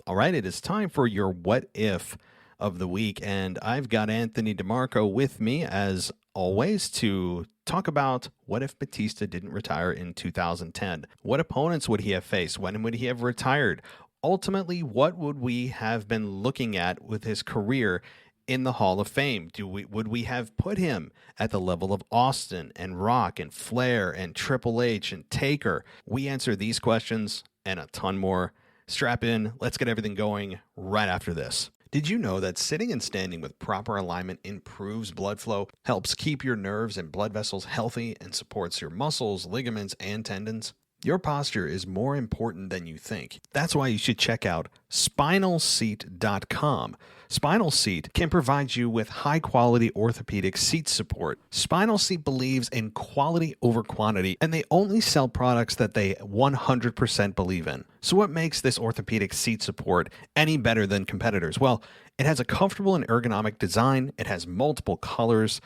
All right, it is time for your What If of the week, and I've got Anthony DeMarco with me as always to talk about what if Batista didn't retire in 2010? What opponents would he have faced? When would he have retired? Ultimately, what would we have been looking at with his career in the Hall of Fame? Would we have put him at the level of Austin and Rock and Flair and Triple H and Taker? We answer these questions and a ton more. Strap in, let's get everything going right after this. Did you know that sitting and standing with proper alignment improves blood flow, helps keep your nerves and blood vessels healthy, and supports your muscles, ligaments, and tendons? Your posture is more important than you think. That's why you should check out SpinalSeat.com. Spinal Seat can provide you with high-quality orthopedic seat support. Spinal Seat believes in quality over quantity, and they only sell products that they 100% believe in. So what makes this orthopedic seat support any better than competitors? Well, it has a comfortable and ergonomic design. It has multiple colors.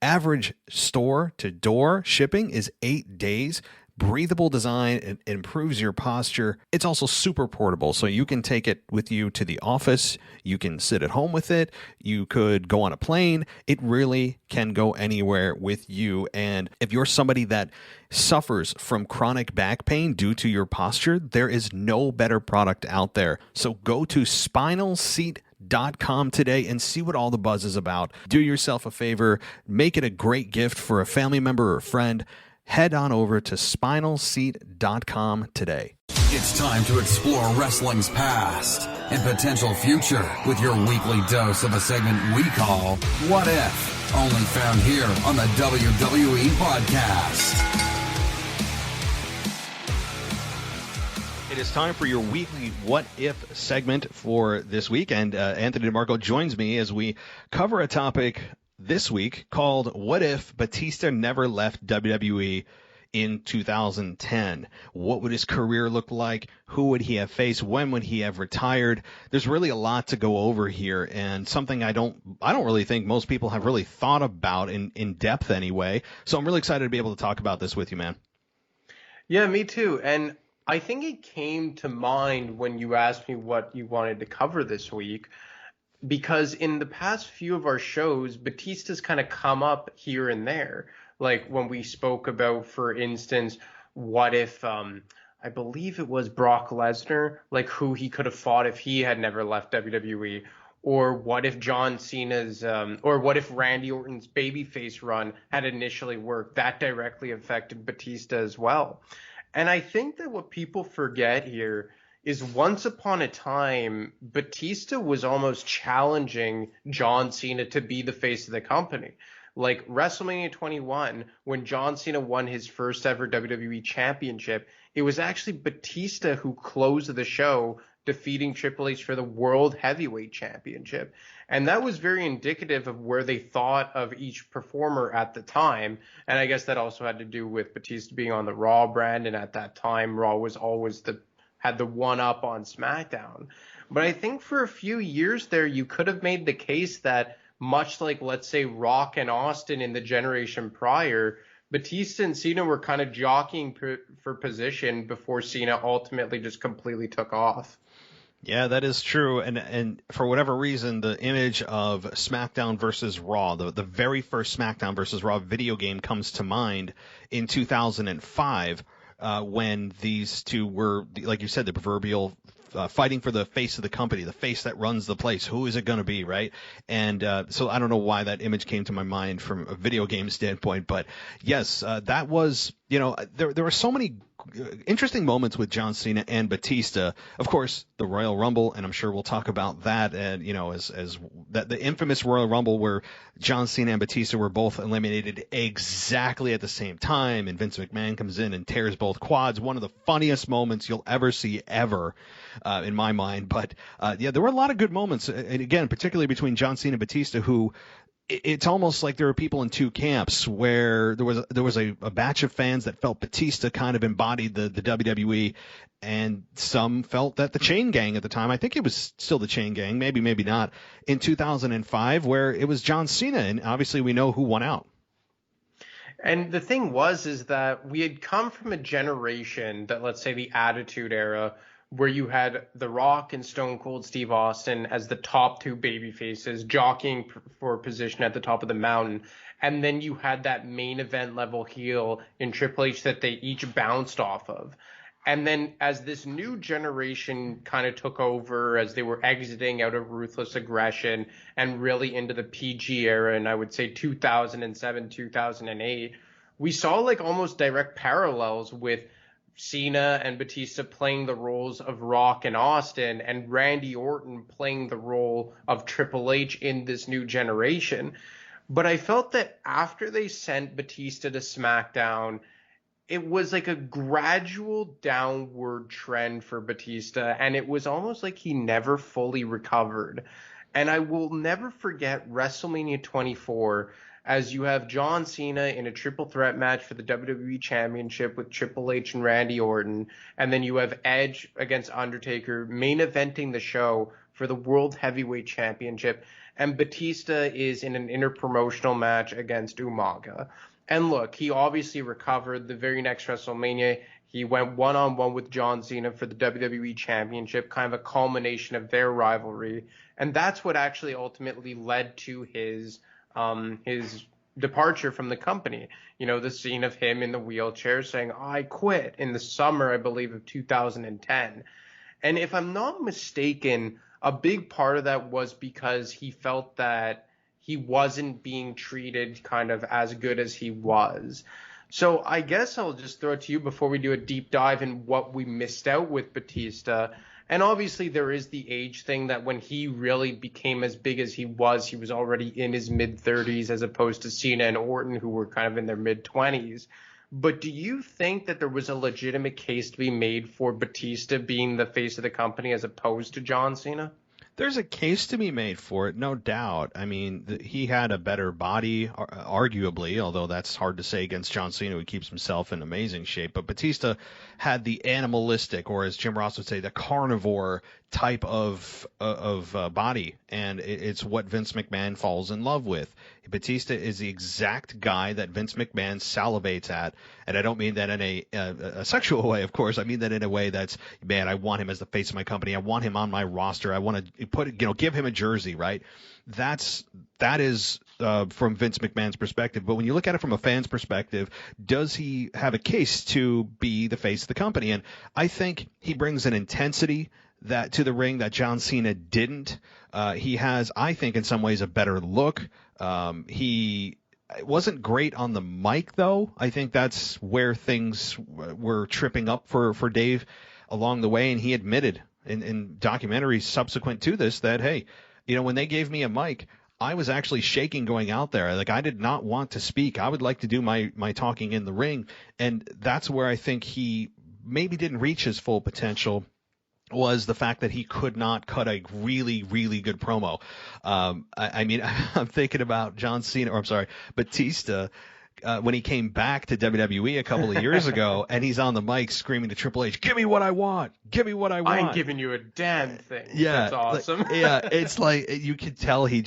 Average store-to-door shipping is 8 days. Breathable design, it improves your posture. It's also super portable, so you can take it with you to the office. You can sit at home with it. You could go on a plane. It really can go anywhere with you. And if you're somebody that suffers from chronic back pain due to your posture, there is no better product out there. So go to SpinalSeat.com today and see what all the buzz is about. Do yourself a favor. Make it a great gift for a family member or a friend. Head on over to SpinalSeat.com today. It's time to explore wrestling's past and potential future with your weekly dose of a segment we call What If? Only found here on the WWE Podcast. It is time for your weekly What If segment for this week, and Anthony DeMarco joins me as we cover a topic this week called What If Batista Never Left WWE in 2010? What would his career look like? Who would he have faced? When would he have retired? There's really a lot to go over here, and something I don't really think most people have really thought about in depth anyway. So I'm really excited to be able to talk about this with you, man. Yeah, me too. And I think it came to mind when you asked me what you wanted to cover this week, because in the past few of our shows, Batista's kind of come up here and there. Like when we spoke about, for instance, what if, I believe it was Brock Lesnar, like who he could have fought if he had never left WWE. Or what if John Cena's, or what if Randy Orton's babyface run had initially worked? That directly affected Batista as well. And I think that what people forget here is once upon a time, Batista was almost challenging John Cena to be the face of the company. Like WrestleMania 21, when John Cena won his first ever WWE championship, it was actually Batista who closed the show, defeating Triple H for the World Heavyweight Championship. And that was very indicative of where they thought of each performer at the time. And I guess that also had to do with Batista being on the Raw brand. And at that time, Raw was always had the one up on SmackDown. But I think for a few years there, you could have made the case that much like, let's say, Rock and Austin in the generation prior, Batista and Cena were kind of jockeying for position before Cena ultimately just completely took off. Yeah, that is true. And for whatever reason, the image of SmackDown versus Raw, the very first SmackDown versus Raw video game comes to mind in 2005. When these two were, like you said, the proverbial fighting for the face of the company, the face that runs the place. Who is it going to be, right? And so I don't know why that image came to my mind from a video game standpoint, but yes, that was, there were so many interesting moments with John Cena and Batista. Of course, the Royal Rumble, and I'm sure we'll talk about that, and as that the infamous Royal Rumble where John Cena and Batista were both eliminated exactly at the same time, and Vince McMahon comes in and tears both quads. One of the funniest moments you'll ever see ever, in my mind. But yeah, there were a lot of good moments, and again, particularly between John Cena and Batista, who it's almost like there were people in two camps, where there was a batch of fans that felt Batista kind of embodied the WWE, and some felt that the Chain Gang at the time, I think it was still the Chain Gang, maybe not, in 2005, where it was John Cena, and obviously we know who won out. And the thing is that we had come from a generation that, let's say, the Attitude Era, where you had The Rock and Stone Cold Steve Austin as the top two baby faces jockeying for position at the top of the mountain. And then you had that main event level heel in Triple H that they each bounced off of. And then as this new generation kind of took over, as they were exiting out of Ruthless Aggression and really into the PG era, and I would say 2007, 2008, we saw like almost direct parallels with Cena and Batista playing the roles of Rock and Austin, and Randy Orton playing the role of Triple H in this new generation. But I felt that after they sent Batista to SmackDown, it was like a gradual downward trend for Batista, and it was almost like he never fully recovered. And I will never forget WrestleMania 24, as you have John Cena in a triple threat match for the WWE Championship with Triple H and Randy Orton, and then you have Edge against Undertaker main eventing the show for the World Heavyweight Championship, and Batista is in an interpromotional match against Umaga. And look, he obviously recovered. The very next WrestleMania, he went one-on-one with John Cena for the WWE Championship, kind of a culmination of their rivalry. And that's what actually ultimately led to his departure from the company. You know, the scene of him in the wheelchair saying, "I quit," in the summer, I believe, of 2010. And if I'm not mistaken, a big part of that was because he felt that he wasn't being treated kind of as good as he was. So I guess I'll just throw it to you before we do a deep dive in what we missed out with Batista. And obviously there is the age thing, that when he really became as big as he was already in his mid-30s, as opposed to Cena and Orton, who were kind of in their mid-20s. But do you think that there was a legitimate case to be made for Batista being the face of the company as opposed to John Cena? There's a case to be made for it, no doubt. I mean, he had a better body, arguably, although that's hard to say against John Cena, who keeps himself in amazing shape. But Batista had the animalistic, or as Jim Ross would say, the carnivore type of body, and it's what Vince McMahon falls in love with. Batista is the exact guy that Vince McMahon salivates at, and I don't mean that in a sexual way, of course. I mean that in a way that's, man, I want him as the face of my company. I want him on my roster. I want to give him a jersey, right? That is from Vince McMahon's perspective. But when you look at it from a fan's perspective, does he have a case to be the face of the company? And I think he brings an intensity that to the ring that John Cena didn't. He has, I think, in some ways, a better look. He wasn't great on the mic, though. I think that's where things were tripping up for Dave along the way, and he admitted in documentaries subsequent to this that, hey, when they gave me a mic, I was actually shaking going out there. Like, I did not want to speak. I would like to do my talking in the ring, and that's where I think he maybe didn't reach his full potential, was the fact that he could not cut a really, really good promo. I mean, I'm thinking about Batista, when he came back to WWE a couple of years ago, and he's on the mic screaming to Triple H, "Give me what I want! Give me what I want!" I ain't giving you a damn thing. Yeah, that's awesome. It's like you could tell he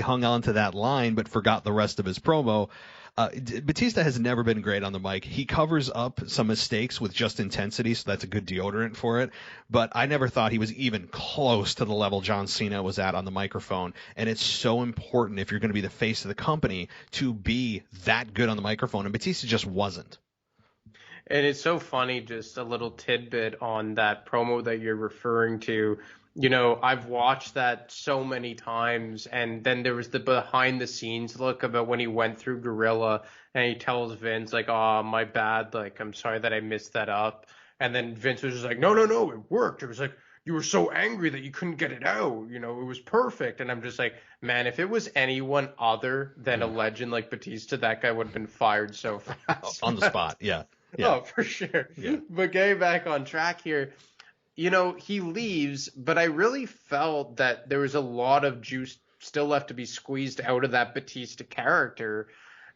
hung on to that line, but forgot the rest of his promo. Batista has never been great on the mic. He covers up some mistakes with just intensity, so that's a good deodorant for it. But I never thought he was even close to the level John Cena was at on the microphone. And it's so important, if you're going to be the face of the company, to be that good on the microphone. And Batista just wasn't. And it's so funny, just a little tidbit on that promo that you're referring to. I've watched that so many times, and then there was the behind the scenes look about when he went through Gorilla and he tells Vince, like, "Oh, my bad. Like, I'm sorry that I messed that up." And then Vince was just like, no, it worked. It was like, you were so angry that you couldn't get it out. It was perfect. And I'm just like, man, if it was anyone other than a legend like Batista, that guy would have been fired so fast. On the spot. Yeah. Oh, for sure. Yeah. But getting back on track here, he leaves, but I really felt that there was a lot of juice still left to be squeezed out of that Batista character.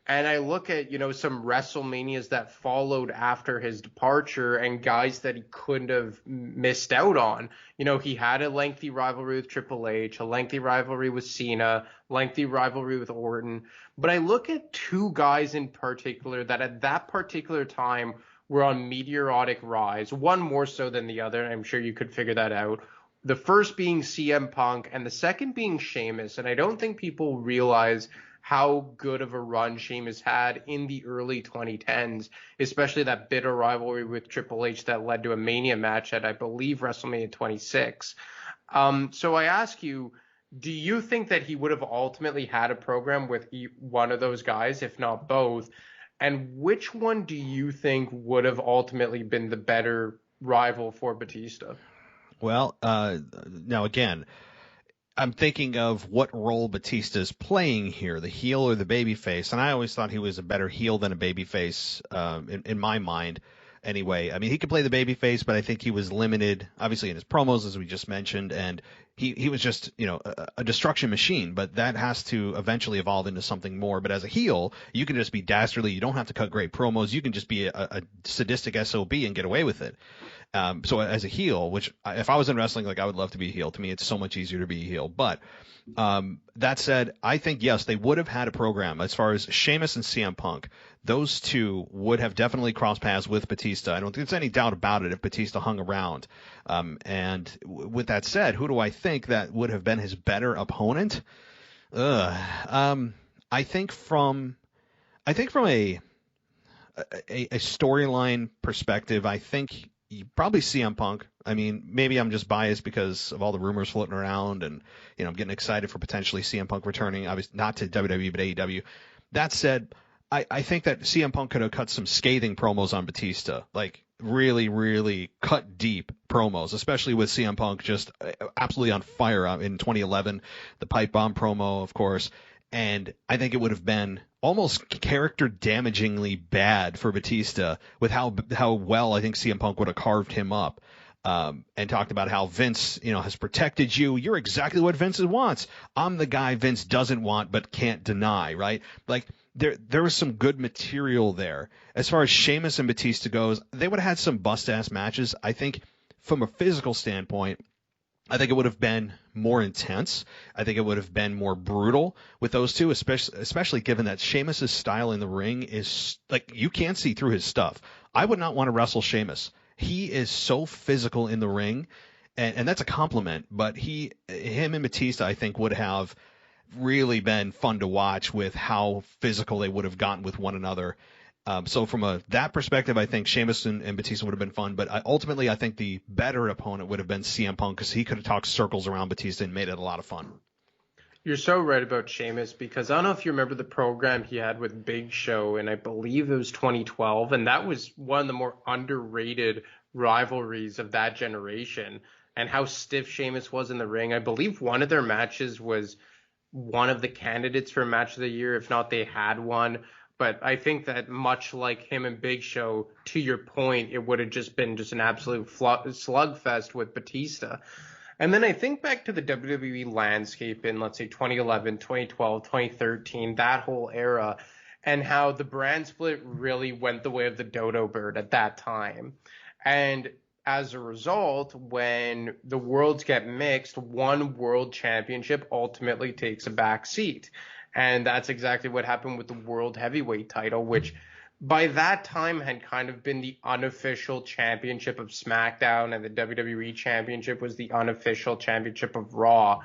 And I look at, some WrestleManias that followed after his departure and guys that he couldn't have missed out on. He had a lengthy rivalry with Triple H, a lengthy rivalry with Cena, lengthy rivalry with Orton. But I look at two guys in particular that at that particular time were on meteoric rise, one more so than the other, and I'm sure you could figure that out. The first being CM Punk and the second being Sheamus. And I don't think people realize how good of a run Sheamus had in the early 2010s, especially that bitter rivalry with Triple H that led to a Mania match at, I believe, WrestleMania 26. So I ask you, do you think that he would have ultimately had a program with one of those guys, if not both? And which one do you think would have ultimately been the better rival for Batista? Well, now again, I'm thinking of what role Batista is playing here, the heel or the babyface, and I always thought he was a better heel than a babyface in my mind. Anyway, I mean, he could play the babyface, but I think he was limited, obviously, in his promos, as we just mentioned, and he was just, a destruction machine, but that has to eventually evolve into something more. But as a heel, you can just be dastardly. You don't have to cut great promos. You can just be a sadistic SOB and get away with it. So as a heel, which if I was in wrestling, I would love to be a heel. To me, it's so much easier to be a heel. But that said, I think, yes, they would have had a program as far as Sheamus and CM Punk. Those two would have definitely crossed paths with Batista. I don't think there's any doubt about it if Batista hung around. And with that said, who do I think that would have been his better opponent? I think from a storyline perspective, I think probably CM Punk. I mean, maybe I'm just biased because of all the rumors floating around, and I'm getting excited for potentially CM Punk returning. Obviously, not to WWE but AEW. That said, I think that CM Punk could have cut some scathing promos on Batista, like really, really cut deep promos, especially with CM Punk just absolutely on fire in 2011, the pipe bomb promo, of course. And I think it would have been almost character damagingly bad for Batista with how well I think CM Punk would have carved him up. And talked about how Vince, has protected you. You're exactly what Vince wants. I'm the guy Vince doesn't want but can't deny, right? Like there was some good material there. As far as Sheamus and Batista goes, they would have had some bust-ass matches. I think from a physical standpoint, I think it would have been more intense. I think it would have been more brutal with those two, especially given that Sheamus' style in the ring is like you can't see through his stuff. I would not want to wrestle Sheamus. He is so physical in the ring, and that's a compliment. But him and Batista, I think, would have really been fun to watch with how physical they would have gotten with one another. So from that perspective, I think Sheamus and Batista would have been fun. But ultimately, I think the better opponent would have been CM Punk because he could have talked circles around Batista and made it a lot of fun. You're so right about Sheamus because I don't know if you remember the program he had with Big Show, and I believe it was 2012, and that was one of the more underrated rivalries of that generation, and how stiff Sheamus was in the ring. I believe one of their matches was one of the candidates for Match of the Year, if not they had one. But I think that much like him and Big Show, to your point, it would have just been an absolute slugfest with Batista. And then I think back to the WWE landscape in, let's say, 2011, 2012, 2013, that whole era, and how the brand split really went the way of the dodo bird at that time. And as a result, when the worlds get mixed, one world championship ultimately takes a back seat. And that's exactly what happened with the World Heavyweight title, which by that time had kind of been the unofficial championship of SmackDown, and the WWE championship was the unofficial championship of Raw.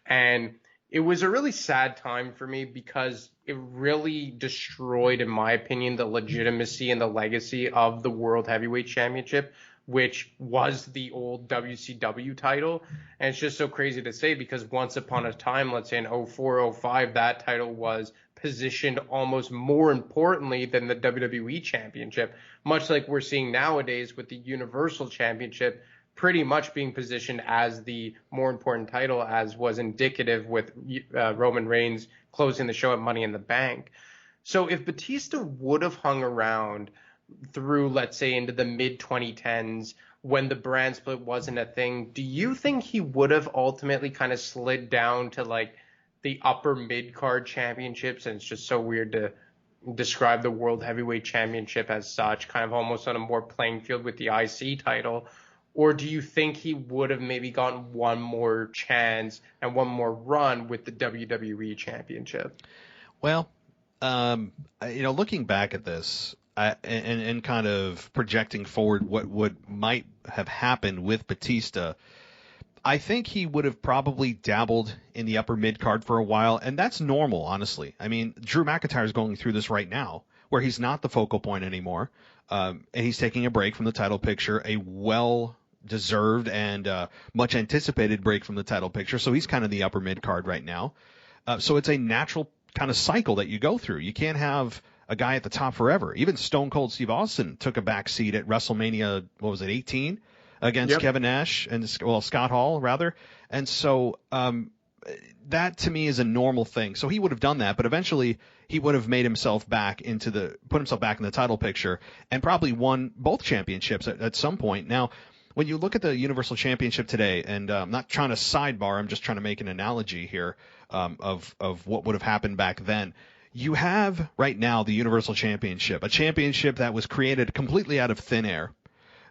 And it was a really sad time for me because it really destroyed, in my opinion, the legitimacy and the legacy of the World Heavyweight Championship, which was the old WCW title. And it's just so crazy to say because once upon a time, let's say in 04, 05, that title was positioned almost more importantly than the WWE Championship, much like we're seeing nowadays with the Universal Championship pretty much being positioned as the more important title, as was indicative with Roman Reigns closing the show at Money in the Bank. So if Batista would have hung around through, let's say, into the mid-2010s when the brand split wasn't a thing, do you think he would have ultimately kind of slid down to like the upper mid-card championships? And it's just so weird to describe the World Heavyweight Championship as such, kind of almost on a more playing field with the IC title. Or do you think he would have maybe gotten one more chance and one more run with the WWE Championship? Well, looking back at this, and kind of projecting forward what might have happened with Batista, I think he would have probably dabbled in the upper mid card for a while, and that's normal, honestly. I mean, Drew McIntyre is going through this right now, where he's not the focal point anymore, and he's taking a break from the title picture, a well-deserved and much anticipated break from the title picture. So he's kind of the upper mid card right now. So it's a natural kind of cycle that you go through. You can't have a guy at the top forever. Even Stone Cold Steve Austin took a back seat at WrestleMania, 18? Against Kevin Nash and Scott Hall rather. And so that to me is a normal thing. So he would have done that, but eventually he would have made himself put himself back in the title picture and probably won both championships at some point. Now, when you look at the Universal Championship today, and I'm not trying to sidebar, I'm just trying to make an analogy here of what would have happened back then. You have right now the Universal Championship, a championship that was created completely out of thin air.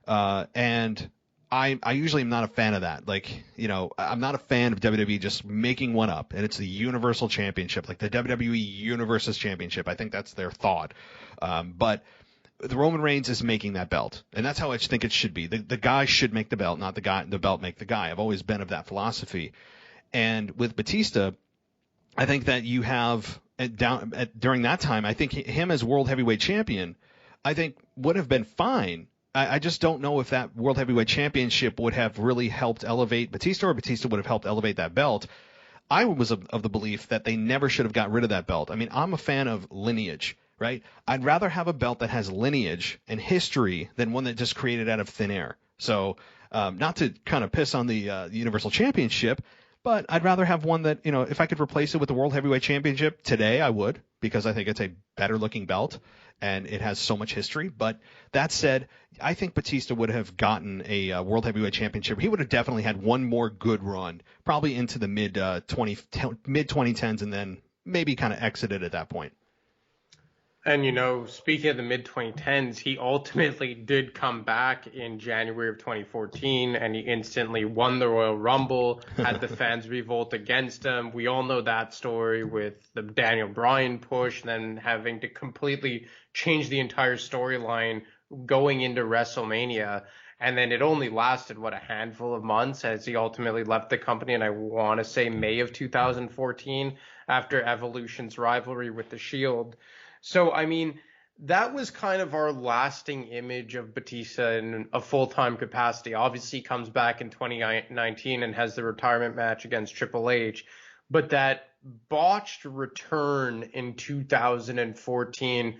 And I usually am not a fan of that. Like, I'm not a fan of WWE just making one up, and it's the Universal Championship, like the WWE Universe's Championship. I think that's their thought. But the Roman Reigns is making that belt, and that's how I think it should be. The guy should make the belt, not the belt make the guy. I've always been of that philosophy. And with Batista, I think that you have during that time, I think him as World Heavyweight Champion, I think would have been fine. I just don't know if that World Heavyweight Championship would have really helped elevate Batista, or Batista would have helped elevate that belt. I was of the belief that they never should have got rid of that belt. I mean, I'm a fan of lineage, right? I'd rather have a belt that has lineage and history than one that just created out of thin air. So not to kind of piss on the Universal Championship, but I'd rather have one that, if I could replace it with the World Heavyweight Championship today, I would, because I think it's a better looking belt and it has so much history. But that said, I think Batista would have gotten a World Heavyweight Championship. He would have definitely had one more good run, probably into the mid 2010s, and then maybe kind of exited at that point. And, speaking of the mid-2010s, he ultimately did come back in January of 2014, and he instantly won the Royal Rumble, had the fans revolt against him. We all know that story with the Daniel Bryan push, then having to completely change the entire storyline going into WrestleMania. And then it only lasted, a handful of months as he ultimately left the company, and I want to say May of 2014, after Evolution's rivalry with The Shield. So, I mean, that was kind of our lasting image of Batista in a full-time capacity. Obviously, he comes back in 2019 and has the retirement match against Triple H. But that botched return in 2014,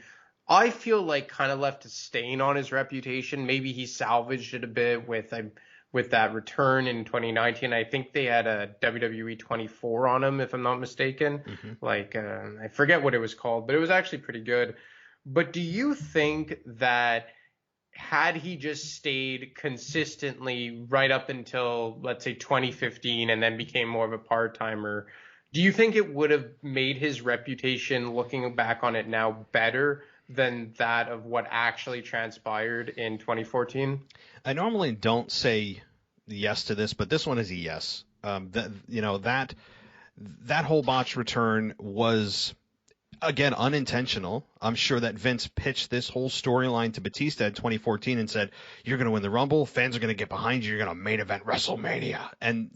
I feel like kind of left a stain on his reputation. Maybe he salvaged it a bit with that return in 2019. I think they had a WWE 24 on him, if I'm not mistaken. Mm-hmm. I forget what it was called, but it was actually pretty good. But do you think that had he just stayed consistently right up until, let's say, 2015 and then became more of a part-timer, do you think it would have made his reputation, looking back on it now, better than that of what actually transpired in 2014? I normally don't say yes to this, but this one is a yes. That whole botch return was, again, unintentional. I'm sure that Vince pitched this whole storyline to Batista in 2014 and said, you're going to win the Rumble, fans are going to get behind you, you're going to main event WrestleMania. And,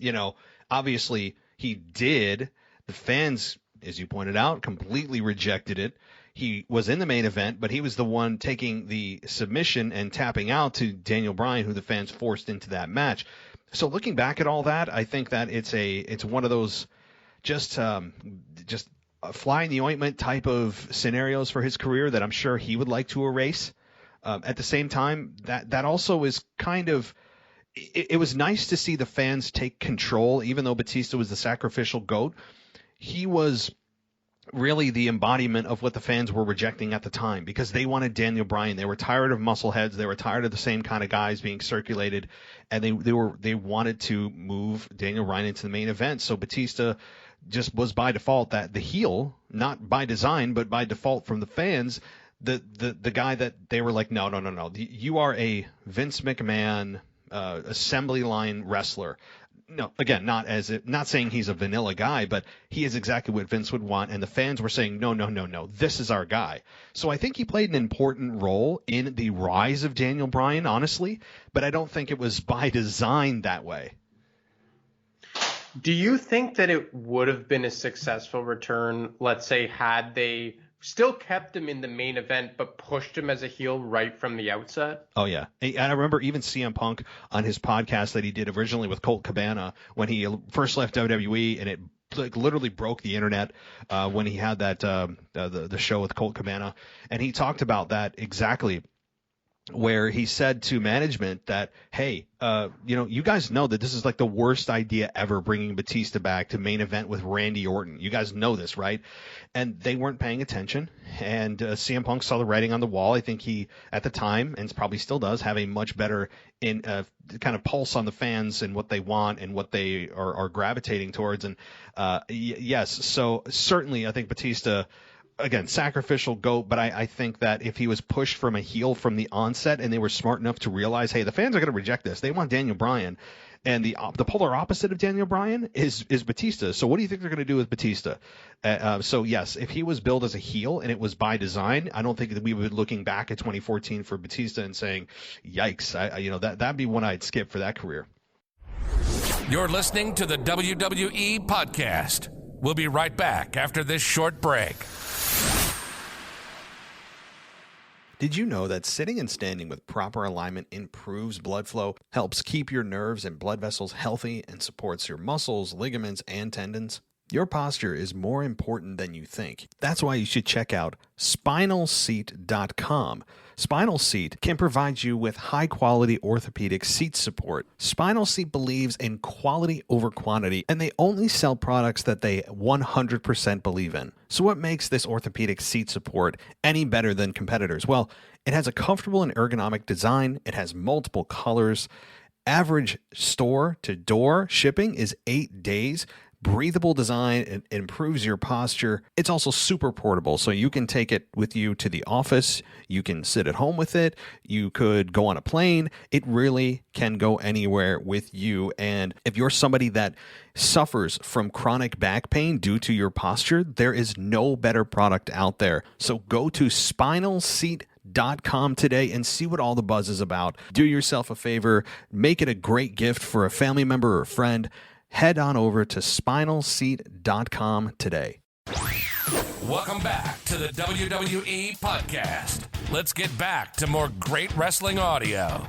obviously he did. The fans, as you pointed out, completely rejected it. He was in the main event, but he was the one taking the submission and tapping out to Daniel Bryan, who the fans forced into that match. So looking back at all that, I think that it's one of those just a fly in the ointment type of scenarios for his career that I'm sure he would like to erase. At the same time, that also is kind of it was nice to see the fans take control, even though Batista was the sacrificial goat. He was really the embodiment of what the fans were rejecting at the time, because they wanted Daniel Bryan. They were tired of muscleheads. They were tired of the same kind of guys being circulated, and they wanted to move Daniel Bryan into the main event. So Batista just was by default that the heel, not by design, but by default from the fans, the guy that they were like, no. You are a Vince McMahon assembly line wrestler. No, again, not saying he's a vanilla guy, but he is exactly what Vince would want, and the fans were saying, no, this is our guy. So I think he played an important role in the rise of Daniel Bryan, honestly, but I don't think it was by design that way. Do you think that it would have been a successful return, let's say, had they still kept him in the main event but pushed him as a heel right from the outset? Oh, yeah. And I remember even CM Punk on his podcast that he did originally with Colt Cabana when he first left WWE, and it literally broke the internet when he had that the show with Colt Cabana. And he talked about that exactly, where he said to management that, hey, you guys know that this is like the worst idea ever, bringing Batista back to main event with Randy Orton. You guys know this, right? And they weren't paying attention. And CM Punk saw the writing on the wall. I think he, at the time, and probably still does, have a much better kind of pulse on the fans and what they want and what they are gravitating towards. And yes, so certainly I think Batista, again, sacrificial goat, but I think that if he was pushed from a heel from the onset and they were smart enough to realize, hey, the fans are going to reject this. They want Daniel Bryan. And the polar opposite of Daniel Bryan is Batista. So what do you think they're going to do with Batista? So, yes, if he was billed as a heel and it was by design, I don't think that we would be looking back at 2014 for Batista and saying, yikes, that'd be one I'd skip for that career. You're listening to the WWE Podcast. We'll be right back after this short break. Did you know that sitting and standing with proper alignment improves blood flow, helps keep your nerves and blood vessels healthy, and supports your muscles, ligaments, and tendons? Your posture is more important than you think. That's why you should check out SpinalSeat.com. Spinal Seat can provide you with high-quality orthopedic seat support. Spinal Seat believes in quality over quantity, and they only sell products that they 100% believe in. So what makes this orthopedic seat support any better than competitors? Well, it has a comfortable and ergonomic design. It has multiple colors. Average store-to-door shipping is 8 days. Breathable design, it improves your posture. It's also super portable, so you can take it with you to the office. You can sit at home with it. You could go on a plane. It really can go anywhere with you. And if you're somebody that suffers from chronic back pain due to your posture, there is no better product out there. So go to SpinalSeat.com today and see what all the buzz is about. Do yourself a favor. Make it a great gift for a family member or a friend. Head on over to SpinalSeat.com today. Welcome back to the WWE Podcast. Let's get back to more great wrestling audio.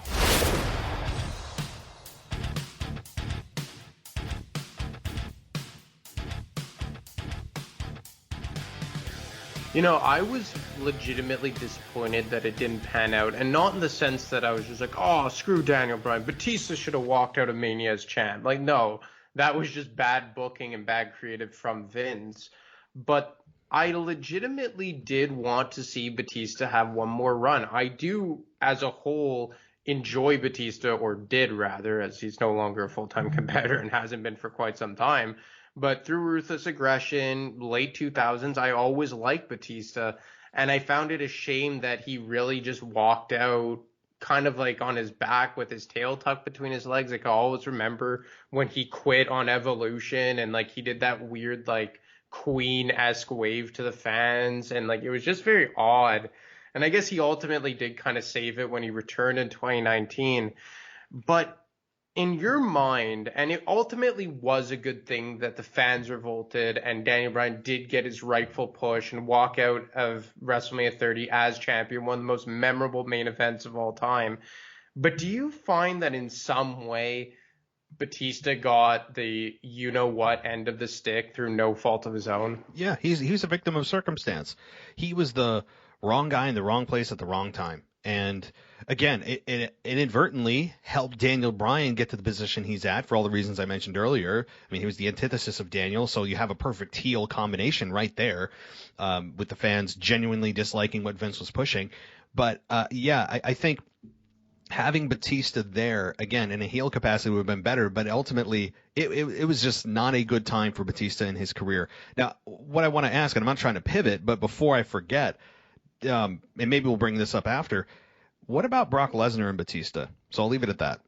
I was legitimately disappointed that it didn't pan out, and not in the sense that I was just like, oh, screw Daniel Bryan. Batista should have walked out of Mania as champ. Like, no. That was just bad booking and bad creative from Vince. But I legitimately did want to see Batista have one more run. I do, as a whole, enjoy Batista, or did rather, as he's no longer a full-time competitor and hasn't been for quite some time. But through Ruthless Aggression, late 2000s, I always liked Batista. And I found it a shame that he really just walked out kind of like on his back with his tail tucked between his legs. Like, I always remember when he quit on Evolution and like he did that weird like Queen-esque wave to the fans, and like it was just very odd. And I guess he ultimately did kind of save it when he returned in 2019. But in your mind, and it ultimately was a good thing that the fans revolted and Daniel Bryan did get his rightful push and walk out of WrestleMania 30 as champion, one of the most memorable main events of all time. But do you find that in some way Batista got the you-know-what end of the stick through no fault of his own? Yeah, he was a victim of circumstance. He was the wrong guy in the wrong place at the wrong time. And again, it inadvertently helped Daniel Bryan get to the position he's at for all the reasons I mentioned earlier. I mean, he was the antithesis of Daniel, so you have a perfect heel combination right there, with the fans genuinely disliking what Vince was pushing. But I think having Batista there, again, in a heel capacity would have been better, but ultimately it was just not a good time for Batista in his career. Now, what I want to ask, and I'm not trying to pivot, but before I forget, and maybe we'll bring this up after, what about Brock Lesnar and Batista? So I'll leave it at that.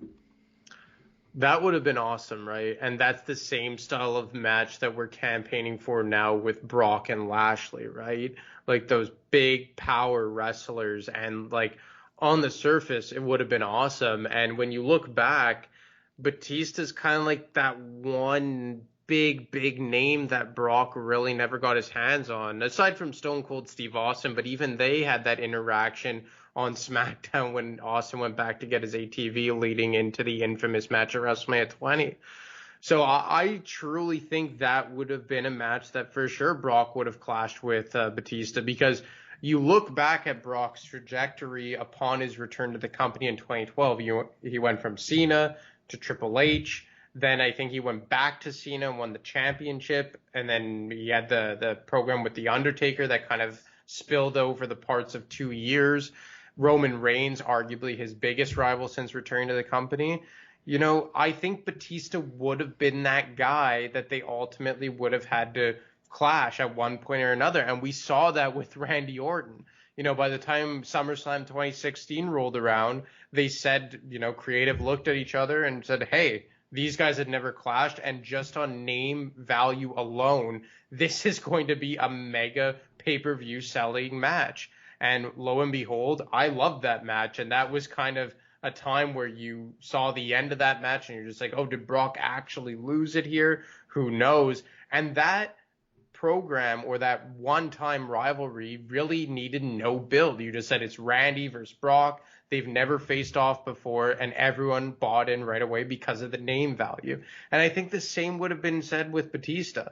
That would have been awesome, right? And that's the same style of match that we're campaigning for now with Brock and Lashley, right? Like those big power wrestlers. And like on the surface, it would have been awesome. And when you look back, Batista's kind of like that one big name that Brock really never got his hands on, aside from Stone Cold Steve Austin. But even they had that interaction on SmackDown when Austin went back to get his ATV, leading into the infamous match at WrestleMania 20. So I truly think that would have been a match that for sure Brock would have clashed with Batista, because you look back at Brock's trajectory upon his return to the company in 2012. He went from Cena to Triple H. Then I think he went back to Cena and won the championship. And then he had the program with The Undertaker that kind of spilled over the parts of 2 years. Roman Reigns, arguably his biggest rival since returning to the company. You know, I think Batista would have been that guy that they ultimately would have had to clash at one point or another. And we saw that with Randy Orton. You know, by the time SummerSlam 2016 rolled around, they said, you know, creative looked at each other and said, hey, these guys had never clashed. And just on name value alone, this is going to be a mega pay-per-view selling match. And lo and behold, I loved that match. And that was kind of a time where you saw the end of that match and you're just like, oh, did Brock actually lose it here? Who knows? And that program, or that one-time rivalry, really needed no build. You just said it's Randy versus Brock. They've never faced off before, and everyone bought in right away because of the name value. And I think the same would have been said with Batista.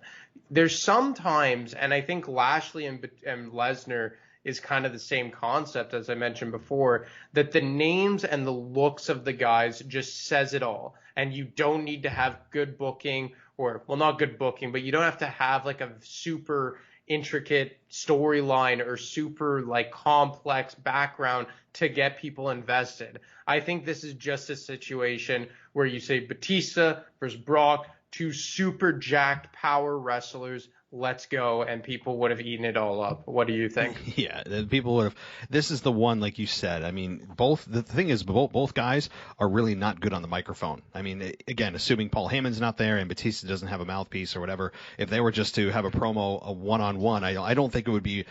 There's sometimes, and I think Lashley and Lesnar is kind of the same concept, as I mentioned before, that the names and the looks of the guys just says it all. And you don't need to have good booking, or, well, not good booking, but you don't have to have like a super intricate storyline or super like complex background to get people invested. I think this is just a situation where you say Batista versus Brock, two super jacked power wrestlers, let's go, and people would have eaten it all up. What do you think? Yeah, people would have. This is the one, like you said. I mean, the thing is, both guys are really not good on the microphone. I mean, again, assuming Paul Heyman's not there and Batista doesn't have a mouthpiece or whatever, if they were just to have a promo, a one-on-one, I don't think it would be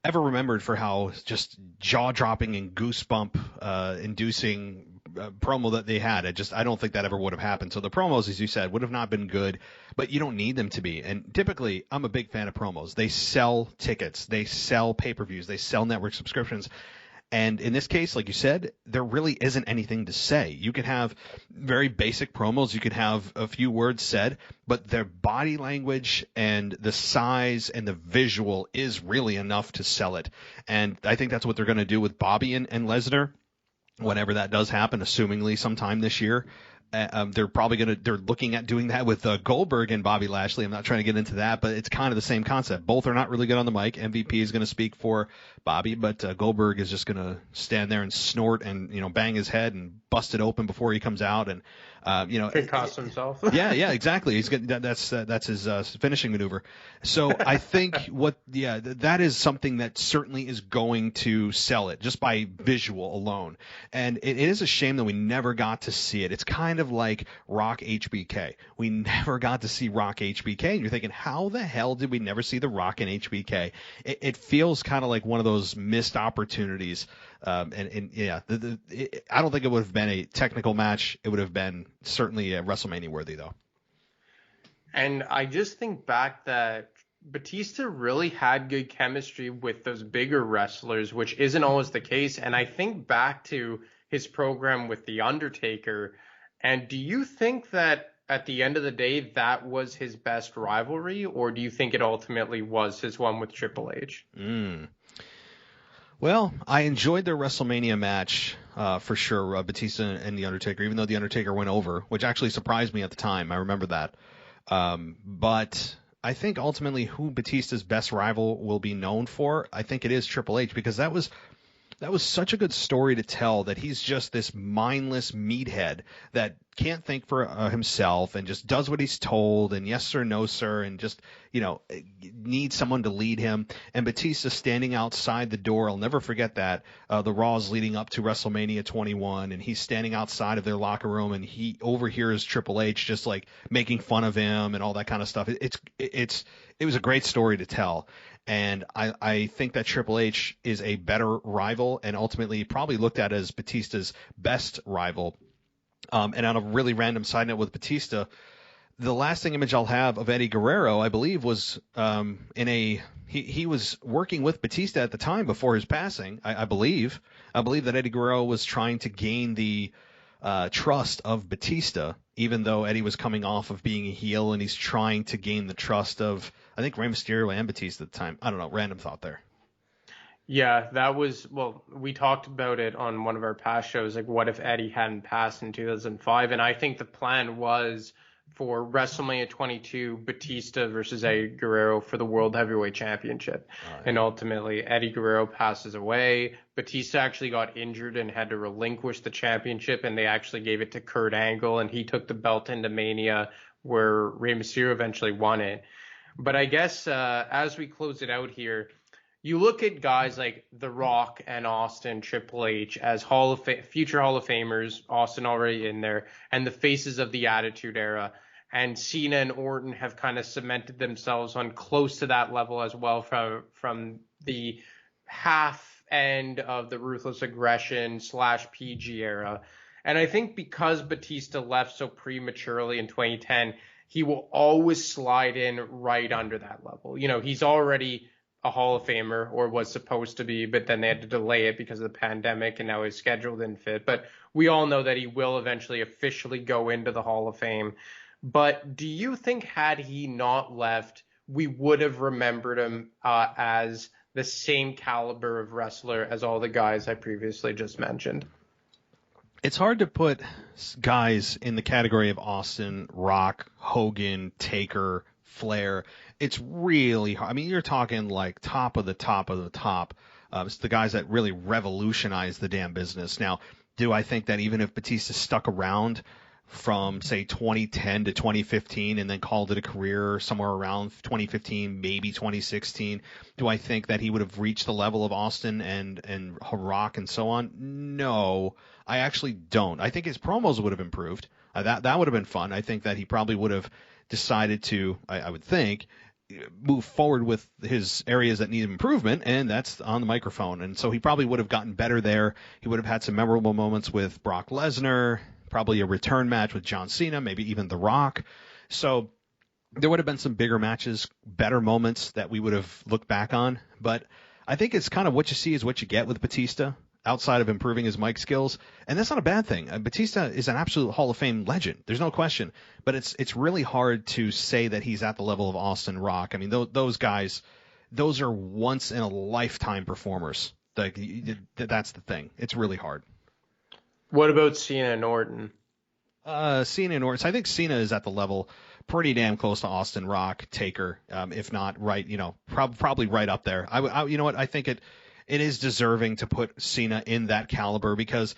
ever remembered for how just jaw-dropping and goosebump inducing promo that they had. I don't think that ever would have happened. So the promos, as you said, would have not been good, but you don't need them to be. And typically, I'm a big fan of promos. They sell tickets, they sell pay-per-views, they sell network subscriptions. And in this case, like you said, there really isn't anything to say. You can have very basic promos. You can have a few words said, but their body language and the size and the visual is really enough to sell it. And I think that's what they're going to do with Bobby and Lesnar. Whenever that does happen, assumingly sometime this year, they're looking at doing that with Goldberg and Bobby Lashley. I'm not trying to get into that, but it's kind of the same concept. Both are not really good on the mic. MVP is going to speak for Bobby, but Goldberg is just going to stand there and snort and, bang his head and bust it open before he comes out and, concuss himself. Yeah, exactly. That's his finishing maneuver. So I think that is something that certainly is going to sell it just by visual alone. And it is a shame that we never got to see it. It's kind of like Rock HBK. We never got to see Rock HBK, and you're thinking, how the hell did we never see The Rock and HBK? It feels kind of like one of those missed opportunities. I don't think it would have been a technical match. It would have been certainly WrestleMania worthy, though. And I just think back that Batista really had good chemistry with those bigger wrestlers, which isn't always the case. And I think back to his program with The Undertaker. And do you think that at the end of the day, that was his best rivalry? Or do you think it ultimately was his one with Triple H? Well, I enjoyed their WrestleMania match for sure, Batista and The Undertaker, even though The Undertaker went over, which actually surprised me at the time. I remember that. But I think ultimately who Batista's best rival will be known for, I think it is Triple H, because that was That was such a good story to tell, that he's just this mindless meathead that can't think for himself and just does what he's told and yes sir, no sir, and just, needs someone to lead him. And Batista standing outside the door, I'll never forget that, the Raws leading up to WrestleMania 21, and he's standing outside of their locker room and he overhears Triple H just like making fun of him and all that kind of stuff. It was a great story to tell. And I think that Triple H is a better rival and ultimately probably looked at as Batista's best rival. And on a really random side note with Batista, the lasting image I'll have of Eddie Guerrero, I believe, was he was working with Batista at the time before his passing. I believe that Eddie Guerrero was trying to gain the trust of Batista, even though Eddie was coming off of being a heel, and he's trying to gain the trust of, I think, Rey Mysterio and Batista at the time. I don't know, random thought there. Yeah, that was, well, we talked about it on one of our past shows, like what if Eddie hadn't passed in 2005? And I think the plan was for WrestleMania 22, Batista versus Eddie Guerrero for the World Heavyweight Championship. Right. And ultimately, Eddie Guerrero passes away. Batista actually got injured and had to relinquish the championship, and they actually gave it to Kurt Angle, and he took the belt into Mania, where Rey Mysterio eventually won it. But I guess as we close it out here, you look at guys like The Rock and Austin, Triple H as future Hall of Famers, Austin already in there, and the faces of the Attitude Era. And Cena and Orton have kind of cemented themselves on close to that level as well from the half end of the Ruthless Aggression / PG era. And I think because Batista left so prematurely in 2010, he will always slide in right under that level. He's already a Hall of Famer, or was supposed to be, but then they had to delay it because of the pandemic, and now his schedule didn't fit. But we all know that he will eventually officially go into the Hall of Fame. But do you think had he not left, we would have remembered him as the same caliber of wrestler as all the guys I previously just mentioned? It's hard to put guys in the category of Austin, Rock, Hogan, Taker, Flair. It's really hard. I mean, you're talking like top of the top of the top. It's the guys that really revolutionized the damn business. Now, do I think that even if Batista stuck around from, say, 2010 to 2015 and then called it a career somewhere around 2015, maybe 2016, do I think that he would have reached the level of Austin and Rock and so on? No, I actually don't. I think his promos would have improved. That would have been fun. I think that he probably would have decided to, I would think, move forward with his areas that need improvement, and that's on the microphone. And so he probably would have gotten better there. He would have had some memorable moments with Brock Lesnar, probably a return match with John Cena, maybe even The Rock. So there would have been some bigger matches, better moments that we would have looked back on. But I think it's kind of what you see is what you get with Batista, outside of improving his mic skills. And that's not a bad thing. Batista is an absolute Hall of Fame legend. There's no question. But it's really hard to say that he's at the level of Austin, Rock. I mean, those guys, those are once-in-a-lifetime performers. That's the thing. It's really hard. What about Cena and Orton? Cena and Orton. So I think Cena is at the level pretty damn close to Austin, Rock, Taker, if not right, probably right up there. I you know what? I think it is deserving to put Cena in that caliber, because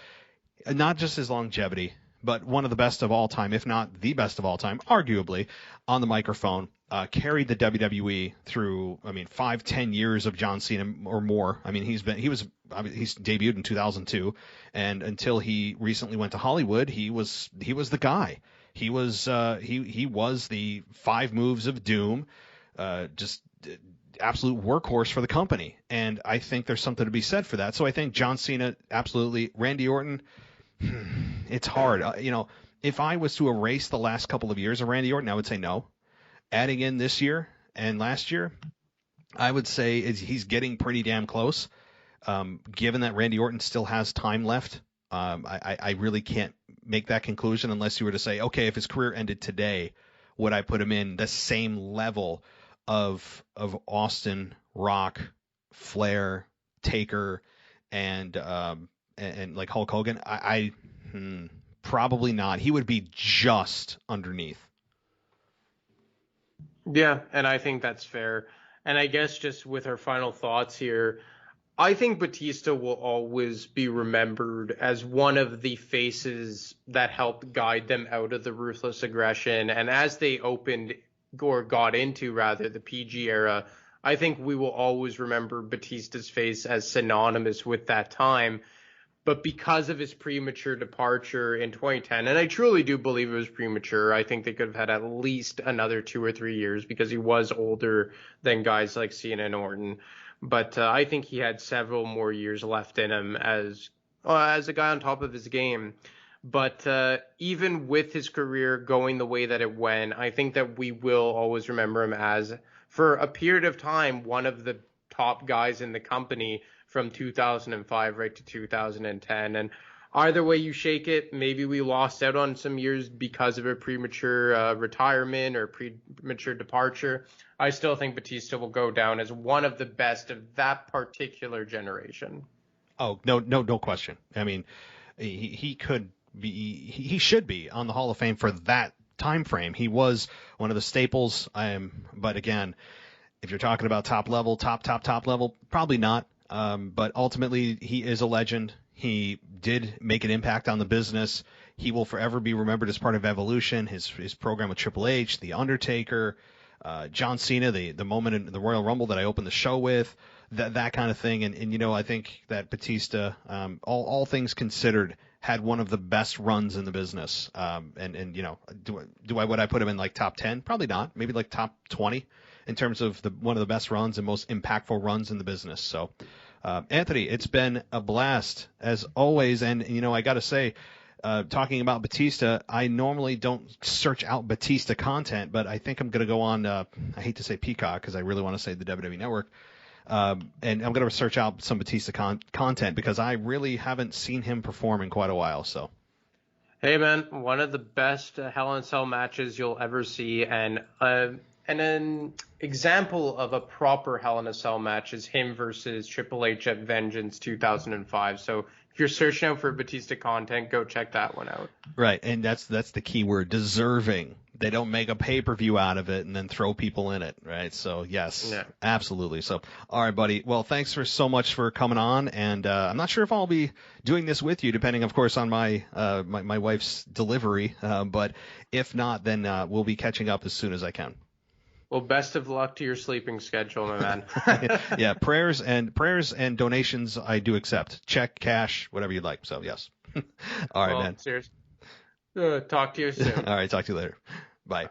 not just his longevity, but one of the best of all time, if not the best of all time, arguably, on the microphone, carried the WWE through, 5-10 years of John Cena or more. I mean, he's debuted in 2002, and until he recently went to Hollywood, he was the guy. He was the 5 moves of doom, just absolute workhorse for the company. And I think there's something to be said for that. So I think John Cena, absolutely. Randy Orton, it's hard. If I was to erase the last couple of years of Randy Orton, I would say no. Adding in this year and last year, I would say he's getting pretty damn close. Given that Randy Orton still has time left, I really can't make that conclusion unless you were to say, okay, if his career ended today, would I put him in the same level of Austin, Rock, Flair, Taker, and like Hulk Hogan? Probably not. He would be just underneath. Yeah, and I think that's fair. And I guess just with our final thoughts here, I think Batista will always be remembered as one of the faces that helped guide them out of the ruthless aggression. And as they opened, or got into rather, the PG era, I think we will always remember Batista's face as synonymous with that time. But because of his premature departure in 2010, and I truly do believe it was premature, I think they could have had at least another 2 or 3 years because he was older than guys like Cena and Orton. But I think he had several more years left in him as a guy on top of his game. But even with his career going the way that it went, I think that we will always remember him as, for a period of time, one of the top guys in the company from 2005 right to 2010. And either way you shake it, maybe we lost out on some years because of a premature retirement or premature departure. I still think Batista will go down as one of the best of that particular generation. Oh, no question. I mean, he should be on the Hall of Fame for that time frame. He was one of the staples. But again, if you're talking about top level, top level, probably not. But ultimately, he is a legend. He did make an impact on the business. He will forever be remembered as part of Evolution, his program with Triple H, The Undertaker, John Cena, the moment in the Royal Rumble that I opened the show with, that kind of thing. And I think that Batista, all things considered, had one of the best runs in the business. Would I put him in like top 10? Probably not. Maybe like top 20 in terms of one of the best runs and most impactful runs in the business. So, Anthony, it's been a blast as always. And, I got to say, talking about Batista, I normally don't search out Batista content, but I think I'm going to go on, I hate to say Peacock because I really want to say the WWE Network. And I'm going to search out some Batista content because I really haven't seen him perform in quite a while. So, hey man, one of the best Hell in a Cell matches you'll ever see, and an example of a proper Hell in a Cell match is him versus Triple H at Vengeance 2005. So if you're searching out for Batista content, go check that one out. Right, and that's the key word, deserving. They don't make a pay-per-view out of it and then throw people in it, right? So, yes, yeah. Absolutely. So, all right, buddy. Well, thanks so much for coming on, and I'm not sure if I'll be doing this with you, depending, of course, on my wife's delivery. But if not, then we'll be catching up as soon as I can. Well, best of luck to your sleeping schedule, my man. Yeah, prayers and donations I do accept. Check, cash, whatever you'd like. So, yes. All right, man. Seriously. Talk to you soon. All right, talk to you later. Bye.